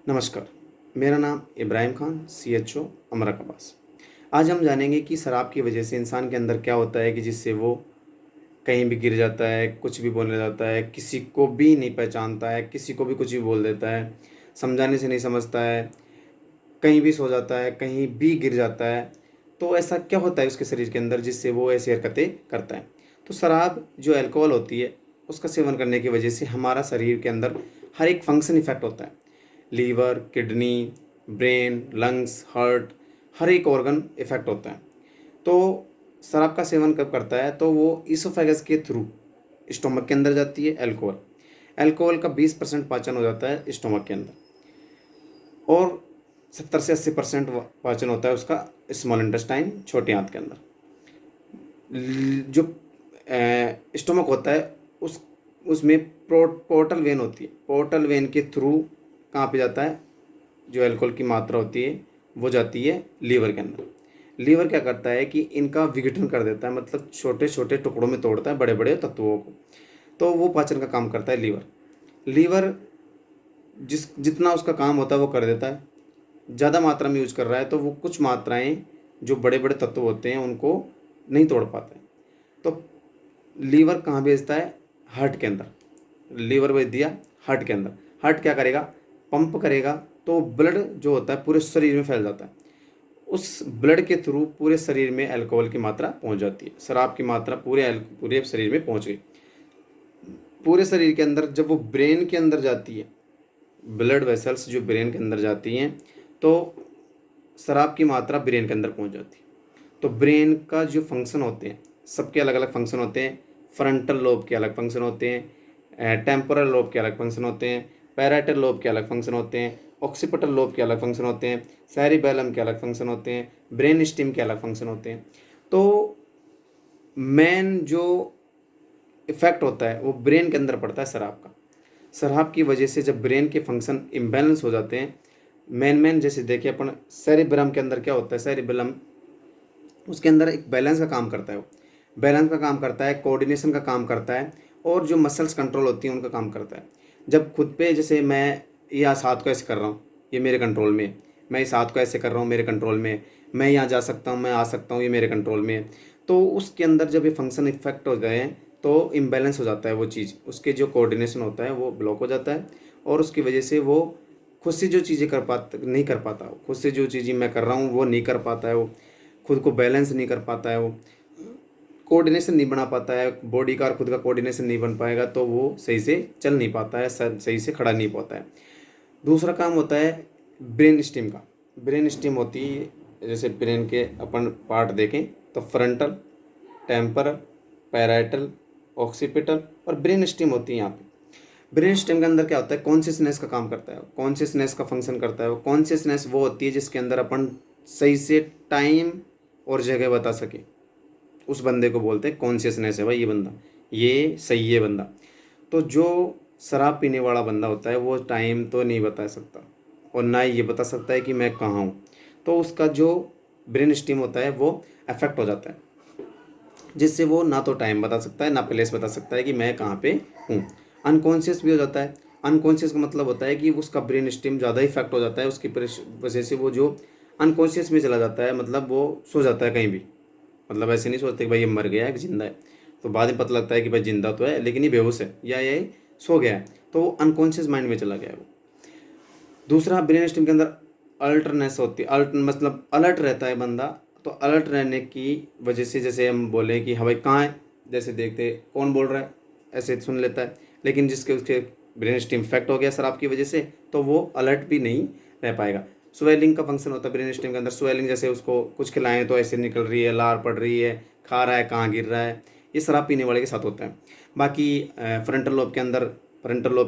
नमस्कार, मेरा नाम इब्राहिम खान, CHO, अमरा कबास। आज हम जानेंगे कि शराब की वजह से इंसान के अंदर क्या होता है कि जिससे वो कहीं भी गिर जाता है, कुछ भी बोलने जाता है, किसी को भी नहीं पहचानता है, किसी को भी कुछ भी बोल देता है, समझाने से नहीं समझता है, कहीं भी सो जाता है, कहीं भी गिर जाता है। तो ऐसा क्या होता है उसके शरीर के अंदर जिससे वो ऐसी हरकतें करता है? तो शराब जो अल्कोहल होती है, उसका सेवन करने की वजह से हमारा शरीर के अंदर हर एक फंक्शन इफ़ेक्ट होता है। Liver, kidney, brain, lungs, heart, हर एक ऑर्गन इफ़ेक्ट होता है। तो शराब का सेवन कब करता है तो वो इसोफेगस के थ्रू स्टोमक के अंदर जाती है अल्कोहल। अल्कोहल का 20% पाचन हो जाता है स्टोमक के अंदर, और 70 से 80% पाचन होता है उसका स्मॉल इंटेस्टाइन, छोटी आंत के अंदर। जो स्टोमक होता है उसमें पोर्टल वेन होती है। पोर्टल वेन के थ्रू कहाँ पे जाता है जो अल्कोहल की मात्रा होती है, वो जाती है लीवर के अंदर। लीवर क्या करता है कि इनका विघटन कर देता है, मतलब छोटे छोटे टुकड़ों में तोड़ता है बड़े बड़े तत्वों को। तो वो पाचन का काम करता है लीवर। लीवर जितना उसका काम होता है वो कर देता है। ज़्यादा मात्रा में यूज कर रहा है तो वो कुछ मात्राएं जो बड़े बड़े तत्व होते हैं उनको नहीं तोड़ पाता है। तो लीवर कहाँ भेजता है? हार्ट के अंदर। लीवर भेज दिया हार्ट के अंदर। हार्ट क्या करेगा? पंप करेगा, तो ब्लड जो होता है पूरे शरीर में फैल जाता है। उस ब्लड के थ्रू पूरे शरीर में अल्कोहल की मात्रा पहुंच जाती है। शराब की मात्रा पूरे शरीर में पहुंच गई। पूरे शरीर के अंदर जब वो ब्रेन के अंदर जाती है, ब्लड वेसल्स जो ब्रेन के अंदर जाती हैं, तो शराब की मात्रा ब्रेन के अंदर पहुंच जाती है। तो ब्रेन का जो फंक्शन होते हैं, सबके अलग अलग फंक्शन होते हैं। फ्रंटल लोब के अलग फंक्शन होते हैं, टेम्पोरल लोब के अलग फंक्शन होते हैं, पैराइटल लोब के अलग फंक्शन होते हैं, ऑक्सीपिटल लोब के अलग फंक्शन होते हैं, सेरिबेलम के अलग फंक्शन होते हैं, ब्रेन स्टेम के अलग फंक्शन होते हैं। तो मेन जो इफेक्ट होता है वो ब्रेन के अंदर पड़ता है शराब का। शराब की वजह से जब ब्रेन के फंक्शन इम्बैलेंस हो जाते हैं, मेन जैसे देखिए अपन, सेरिब्रम के अंदर क्या होता है? सेरिबेलम, उसके अंदर एक बैलेंस का काम करता है। वो बैलेंस का काम करता है, कोऑर्डिनेशन का काम करता है, और जो मसल्स कंट्रोल होती हैं उनका काम करता है। जब खुद पे जैसे मैं या हाथ को ऐसे कर रहा हूँ, ये मेरे कंट्रोल में है। मैं इस हाथ को ऐसे कर रहा हूँ, मेरे कंट्रोल में है। मैं यहाँ जा सकता हूँ, मैं आ सकता हूँ, ये मेरे कंट्रोल में है। तो उसके अंदर जब ये फंक्शन इफेक्ट हो जाए तो इम्बैलेंस हो जाता है वो चीज़, उसके जो कोऑर्डिनेशन होता है वो ब्लॉक हो जाता है, और उसकी वजह से वो खुद से जो चीज़ें नहीं कर पाता। खुद से जो चीज़ें मैं कर रहा हूँ वो नहीं कर पाता है। वो खुद को बैलेंस नहीं कर पाता है। वो कोऑर्डिनेशन नहीं बना पाता है बॉडी का, और खुद का कोऑर्डिनेशन नहीं बन पाएगा तो वो सही से चल नहीं पाता है, सही से खड़ा नहीं पाता है। दूसरा काम होता है ब्रेन स्टेम का। ब्रेन स्टेम होती है, जैसे ब्रेन के अपन पार्ट देखें तो फ्रंटल, टेम्परल, पैराइटल, ऑक्सीपिटल और ब्रेन स्टेम होती है यहाँ पे। ब्रेन स्टेम के अंदर क्या होता है? कॉन्शियसनेस का काम करता है। कॉन्शियसनेस का फंक्शन करता है। वो कॉन्शियसनेस वो होती है जिसके अंदर अपन सही से टाइम और जगह बता सके। उस बंदे को बोलते हैं कॉन्शियसनेस है, भाई ये बंदा ये सही है बंदा। तो जो शराब पीने वाला बंदा होता है वो टाइम तो नहीं बता सकता, और ना ही ये बता सकता है कि मैं कहाँ हूँ। तो उसका जो ब्रेन स्टीम होता है वो अफेक्ट हो जाता है, जिससे वो ना तो टाइम बता सकता है ना प्लेस बता सकता है कि मैं कहाँ पे हूँ। अनकॉन्शियस भी हो जाता है। अनकॉन्शियस का मतलब होता है कि उसका ब्रेन स्टीम ज़्यादा इफेक्ट हो जाता है, उसकी वजह से वो जो अनकॉन्शियस में चला जाता है, मतलब वो सो जाता है कहीं भी। मतलब ऐसे नहीं सोचते कि भाई ये मर गया है कि जिंदा है। तो बाद में पता लगता है कि भाई जिंदा तो है लेकिन ये बेहोश है या ये सो गया है, तो वो अनकॉन्शियस माइंड में चला गया है वो। दूसरा, ब्रेन स्टेम के अंदर अल्टरनेस होती है। अल्ट मतलब अलर्ट रहता है बंदा। तो अलर्ट रहने की वजह से जैसे हम बोलें कि हाँ भाई कहाँ है, जैसे देखते कौन बोल रहा है ऐसे सुन लेता है। लेकिन जिसके उसके ब्रेन स्टेम इफेक्ट हो गया शराब की वजह से, तो वो अलर्ट भी नहीं रह पाएगा। स्वेलिंग का फंक्शन होता है ब्रेन स्टेम के अंदर। स्वेलिंग जैसे उसको कुछ खिलाएं तो ऐसे निकल रही है, लार पड़ रही है, खा रहा है कहाँ गिर रहा है, ये शराब पीने वाले के साथ होता है। बाकी फ्रंटल लोब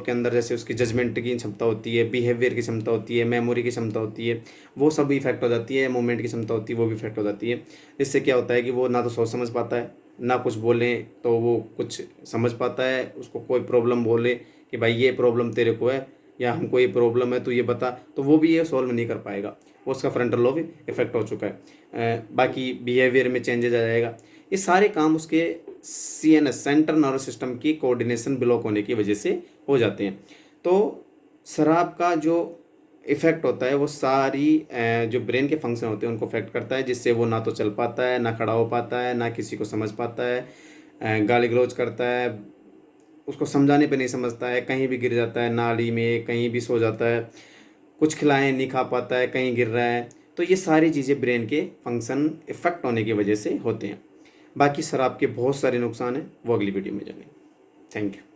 के अंदर जैसे उसकी जजमेंट की क्षमता होती है, बिहेवियर की क्षमता होती है, मेमोरी की क्षमता होती है, वो सब भी इफेक्ट हो जाती है। मूवमेंट की क्षमता होती है वो भी इफेक्ट हो जाती है। इससे क्या होता है कि वो ना तो सोच समझ पाता है, ना कुछ बोले तो वो कुछ समझ पाता है। उसको कोई प्रॉब्लम बोले कि भाई ये प्रॉब्लम तेरे को है या हमको ये प्रॉब्लम है तो ये बता, तो वो भी ये सॉल्व नहीं कर पाएगा। वो उसका फ्रंटल लोब इफेक्ट हो चुका है। बाकी बिहेवियर में चेंजेज आ जाएगा। ये सारे काम उसके CNS, सेंट्रल नर्वस सिस्टम की कोऑर्डिनेशन ब्लॉक होने की वजह से हो जाते हैं। तो शराब का जो इफ़ेक्ट होता है वो सारी जो ब्रेन के फंक्शन होते हैं उनको अफेक्ट करता है, जिससे वो ना तो चल पाता है, ना खड़ा हो पाता है, ना किसी को समझ पाता है, गाली गलौज करता है, उसको समझाने पे नहीं समझता है, कहीं भी गिर जाता है, नाली में कहीं भी सो जाता है, कुछ खिलाएं नहीं खा पाता है, कहीं गिर रहा है। तो ये सारी चीज़ें ब्रेन के फंक्शन इफ़ेक्ट होने की वजह से होते हैं। बाकी शराब के बहुत सारे नुकसान हैं, वो अगली वीडियो में जानेंगे। Thank you.